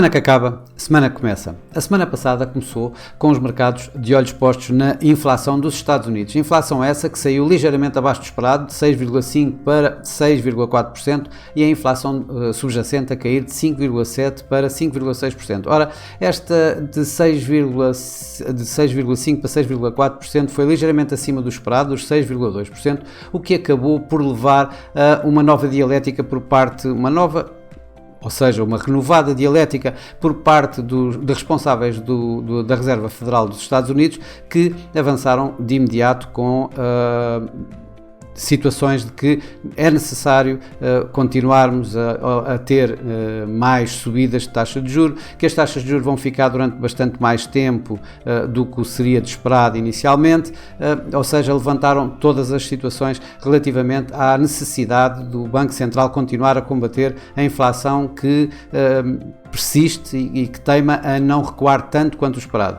Semana que acaba, semana que começa. A semana passada começou com os mercados de olhos postos na inflação dos Estados Unidos. Inflação essa que saiu ligeiramente abaixo do esperado, de 6,5% para 6,4%, e a inflação subjacente a cair de 5,7% para 5,6%. Ora, esta de 6,5% para 6,4% foi ligeiramente acima do esperado, dos 6,2%, o que acabou por levar a uma nova dialética por parte, uma renovada dialética por parte de responsáveis da Reserva Federal dos Estados Unidos, que avançaram de imediato com situações de que é necessário continuarmos a ter mais subidas de taxa de juros, que as taxas de juros vão ficar durante bastante mais tempo do que seria de esperado inicialmente, ou seja, levantaram todas as situações relativamente à necessidade do Banco Central continuar a combater a inflação que persiste e que teima a não recuar tanto quanto o esperado.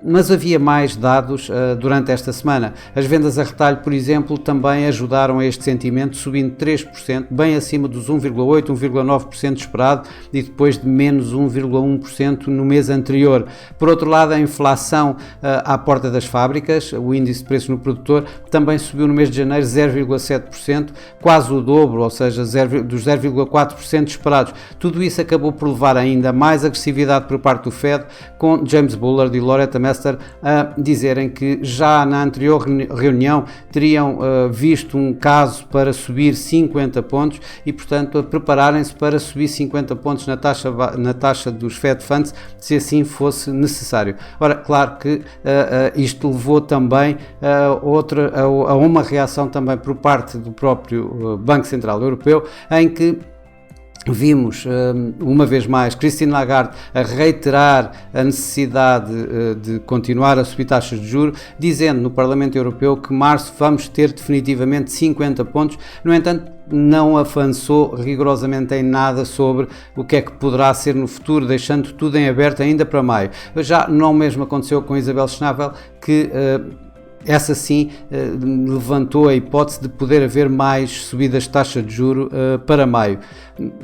Mas havia mais dados durante esta semana. As vendas a retalho, por exemplo, também ajudaram a este sentimento, subindo 3%, bem acima dos 1,8%, 1,9% esperado, e depois de menos 1,1% no mês anterior. Por outro lado, a inflação à porta das fábricas, o índice de preços no produtor, também subiu no mês de janeiro 0,7%, quase o dobro, ou seja, dos 0,4% esperados. Tudo isso acabou por levar ainda mais agressividade por parte do Fed, com James Bullard e Loretta Mester a dizerem que já na anterior reunião teriam visto um caso para subir 50 pontos e, portanto, a prepararem-se para subir 50 pontos na taxa dos Fed Funds, se assim fosse necessário. Ora, claro que isto levou também a uma reação também por parte do próprio Banco Central Europeu, em que vimos, uma vez mais, Christine Lagarde a reiterar a necessidade de continuar a subir taxas de juros, dizendo no Parlamento Europeu que março vamos ter definitivamente 50 pontos. No entanto, não avançou rigorosamente em nada sobre o que é que poderá ser no futuro, deixando tudo em aberto ainda para maio. Já não mesmo aconteceu com Isabel Schnabel, que essa sim levantou a hipótese de poder haver mais subidas de taxa de juro para maio.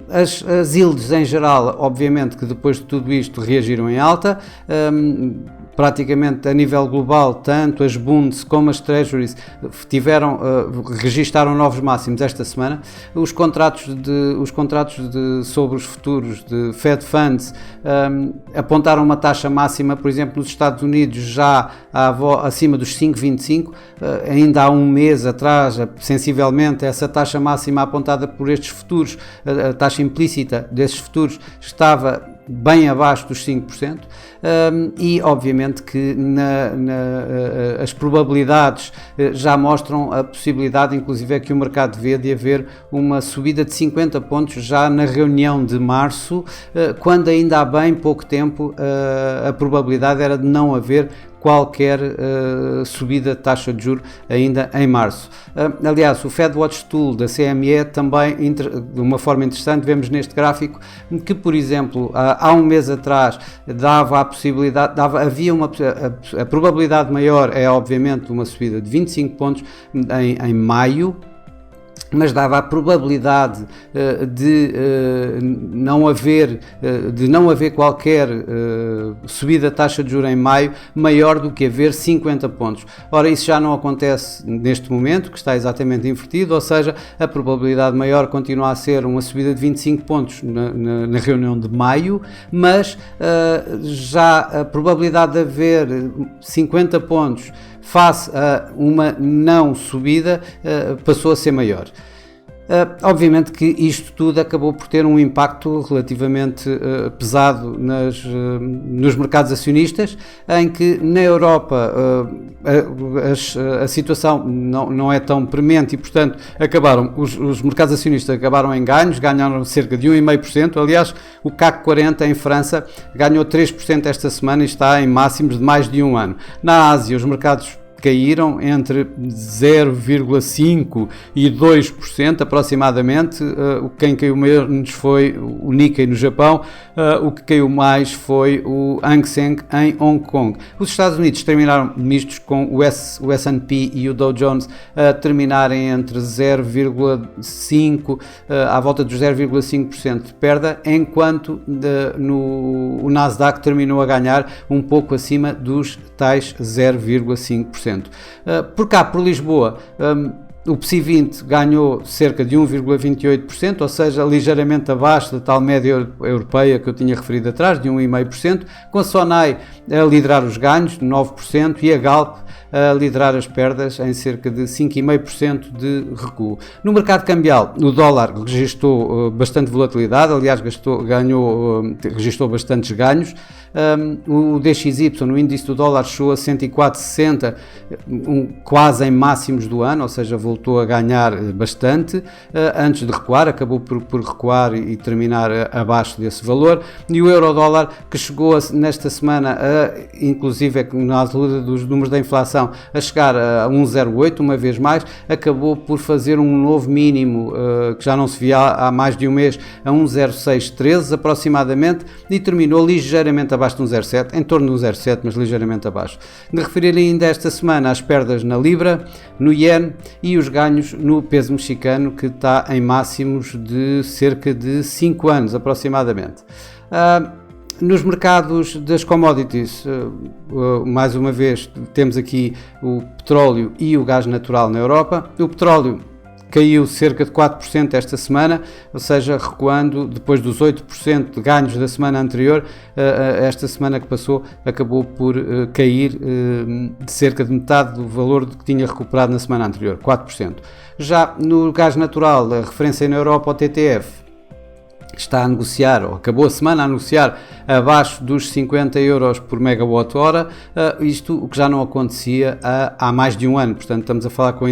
As yields em geral, obviamente que depois de tudo isto reagiram em alta, praticamente a nível global, tanto as Bunds como as Treasuries registaram novos máximos esta semana. Os contratos sobre os futuros de Fed Funds apontaram uma taxa máxima, por exemplo, nos Estados Unidos já acima dos 5,25, ainda há um mês atrás, sensivelmente, essa taxa máxima apontada por estes futuros, a taxa implícita desses futuros estava bem abaixo dos 5%, e obviamente que as probabilidades já mostram a possibilidade, inclusive, é que o mercado vê de haver uma subida de 50 pontos já na reunião de março, quando ainda há bem pouco tempo a probabilidade era de não haver qualquer subida de taxa de juros ainda em março. Aliás, o Fed Watch Tool da CME também, de uma forma interessante, vemos neste gráfico que, por exemplo, há um mês atrás dava a possibilidade, a probabilidade maior é obviamente uma subida de 25 pontos em maio, mas dava a probabilidade de não haver qualquer subida da taxa de juros em maio maior do que haver 50 pontos. Ora, isso já não acontece neste momento, que está exatamente invertido, ou seja, a probabilidade maior continua a ser uma subida de 25 pontos na reunião de maio, mas já a probabilidade de haver 50 pontos face a uma não subida passou a ser maior. Obviamente que isto tudo acabou por ter um impacto relativamente pesado nos mercados acionistas, em que na Europa a situação não é tão premente e, portanto, os mercados acionistas acabaram em ganharam cerca de 1,5%. Aliás, o CAC 40 em França ganhou 3% esta semana e está em máximos de mais de um ano. Na Ásia, os mercados caíram entre 0,5% e 2% aproximadamente. Quem caiu menos foi o Nikkei no Japão, o que caiu mais foi o Hang Seng em Hong Kong. Os Estados Unidos terminaram mistos, com o S&P e o Dow Jones a terminarem entre 0,5% à volta dos 0,5% de perda, enquanto o Nasdaq terminou a ganhar um pouco acima dos tais 0,5%. Por cá, por Lisboa, o PSI 20 ganhou cerca de 1,28%, ou seja, ligeiramente abaixo da tal média europeia que eu tinha referido atrás, de 1,5%, com a Sonai a liderar os ganhos, de 9%, e a Galp a liderar as perdas em cerca de 5,5% de recuo. No mercado cambial, o dólar registrou bastante volatilidade, aliás, registrou bastantes ganhos. O DXY, o índice do dólar, chegou a 104,60, quase em máximos do ano, ou seja, voltou a ganhar bastante antes de recuar, acabou por recuar e terminar abaixo desse valor. E o euro-dólar, que chegou nesta semana, inclusive na altura dos números da inflação, a chegar a 1,08, uma vez mais, acabou por fazer um novo mínimo que já não se via há mais de um mês, a 1,0613 aproximadamente, e terminou ligeiramente abaixo de 1,07, em torno de 1,07, mas ligeiramente abaixo. De referir ainda esta semana as perdas na Libra, no Yen e os ganhos no peso mexicano, que está em máximos de cerca de 5 anos aproximadamente. Nos mercados das commodities, mais uma vez, temos aqui o petróleo e o gás natural na Europa. O petróleo caiu cerca de 4% esta semana, ou seja, recuando depois dos 8% de ganhos da semana anterior. Esta semana que passou acabou por cair de cerca de metade do valor que tinha recuperado na semana anterior, 4%. Já no gás natural, a referência na Europa, o TTF, está a negociar, ou acabou a semana a negociar, abaixo dos 50 euros por megawatt-hora, isto o que já não acontecia há mais de um ano. Portanto, estamos a falar com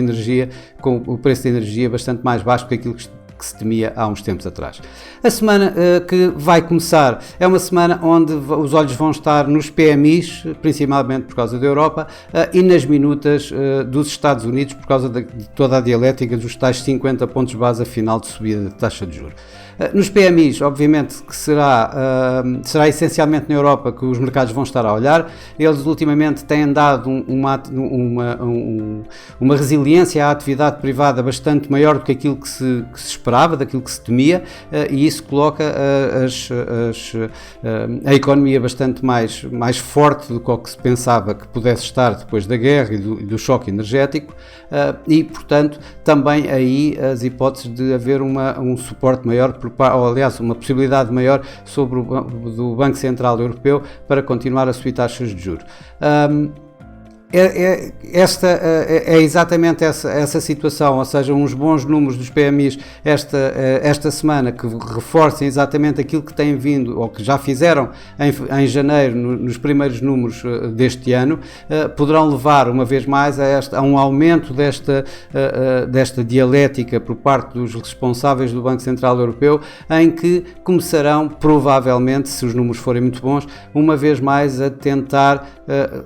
o preço da energia bastante mais baixo do que aquilo que se temia há uns tempos atrás. A semana que vai começar é uma semana onde os olhos vão estar nos PMIs, principalmente por causa da Europa, e nas minutas dos Estados Unidos, por causa de toda a dialética dos tais 50 pontos base a final de subida da taxa de juros. Nos PMIs, obviamente, que será essencialmente na Europa que os mercados vão estar a olhar. Eles ultimamente têm dado uma resiliência à atividade privada bastante maior do que aquilo que se esperava, daquilo que se temia, e isso coloca a economia bastante mais forte do que o que se pensava que pudesse estar depois da guerra e do choque energético, e, portanto, também aí as hipóteses de haver um suporte maior, ou aliás, uma possibilidade maior do Banco Central Europeu para continuar a subir taxas de juros. É exatamente essa situação, ou seja, uns bons números dos PMIs esta semana, que reforcem exatamente aquilo que têm vindo, ou que já fizeram em janeiro, nos primeiros números deste ano, poderão levar uma vez mais a um aumento desta dialética por parte dos responsáveis do Banco Central Europeu, em que começarão, provavelmente, se os números forem muito bons, uma vez mais a tentar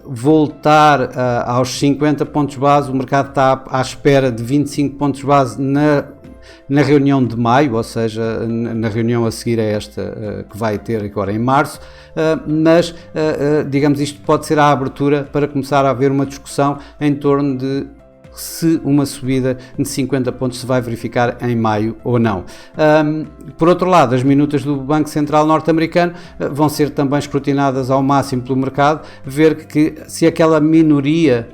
voltar aos 50 pontos base. O mercado está à espera de 25 pontos base na reunião de maio, ou seja, na reunião a seguir a esta que vai ter agora em março, mas digamos, isto pode ser a abertura para começar a haver uma discussão em torno de se uma subida de 50 pontos se vai verificar em maio ou não. Por outro lado, as minutas do Banco Central norte-americano vão ser também escrutinadas ao máximo pelo mercado, ver que se aquela minoria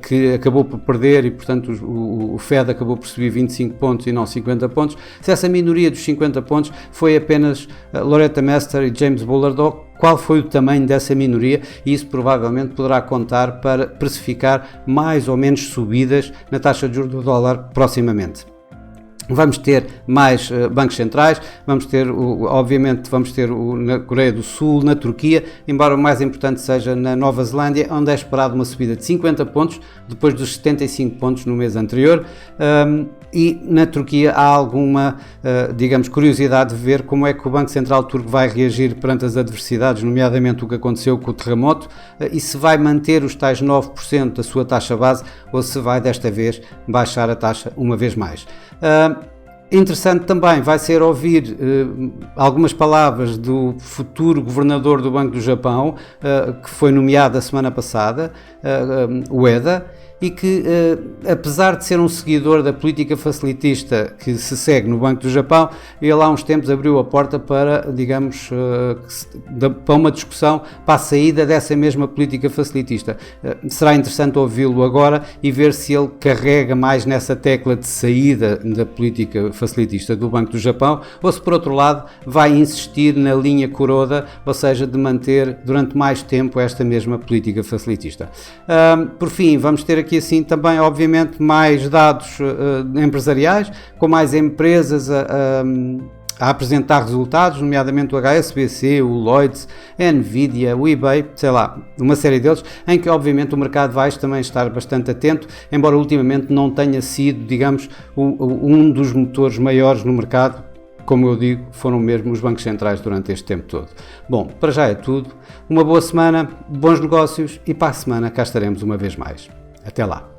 que acabou por perder e, portanto, o Fed acabou por subir 25 pontos e não 50 pontos, se essa minoria dos 50 pontos foi apenas Loretta Mester e James Bullard, qual foi o tamanho dessa minoria, e isso provavelmente poderá contar para precificar mais ou menos subidas na taxa de juros do dólar proximamente. Vamos ter mais bancos centrais, obviamente vamos ter na Coreia do Sul, na Turquia, embora o mais importante seja na Nova Zelândia, onde é esperado uma subida de 50 pontos, depois dos 75 pontos no mês anterior, e na Turquia há alguma, digamos, curiosidade de ver como é que o Banco Central Turco vai reagir perante as adversidades, nomeadamente o que aconteceu com o terremoto, e se vai manter os tais 9% da sua taxa base, ou se vai desta vez baixar a taxa uma vez mais. Interessante também vai ser ouvir algumas palavras do futuro governador do Banco do Japão, que foi nomeado a semana passada, Ueda, e que, apesar de ser um seguidor da política facilitista que se segue no Banco do Japão, ele há uns tempos abriu a porta para, digamos, para uma discussão para a saída dessa mesma política facilitista. Será interessante ouvi-lo agora e ver se ele carrega mais nessa tecla de saída da política facilitista do Banco do Japão, ou se por outro lado vai insistir na linha Kuroda, ou seja, de manter durante mais tempo esta mesma política facilitista. Por fim, vamos ter aqui assim também, obviamente, mais dados empresariais, com mais empresas a apresentar resultados, nomeadamente o HSBC, o Lloyds, a Nvidia, o eBay, sei lá, uma série deles, em que obviamente o mercado vai também estar bastante atento, embora ultimamente não tenha sido, digamos, um dos motores maiores no mercado. Como eu digo, foram mesmo os bancos centrais durante este tempo todo. Bom, para já é tudo. Uma boa semana, bons negócios e para a semana cá estaremos uma vez mais. Até lá!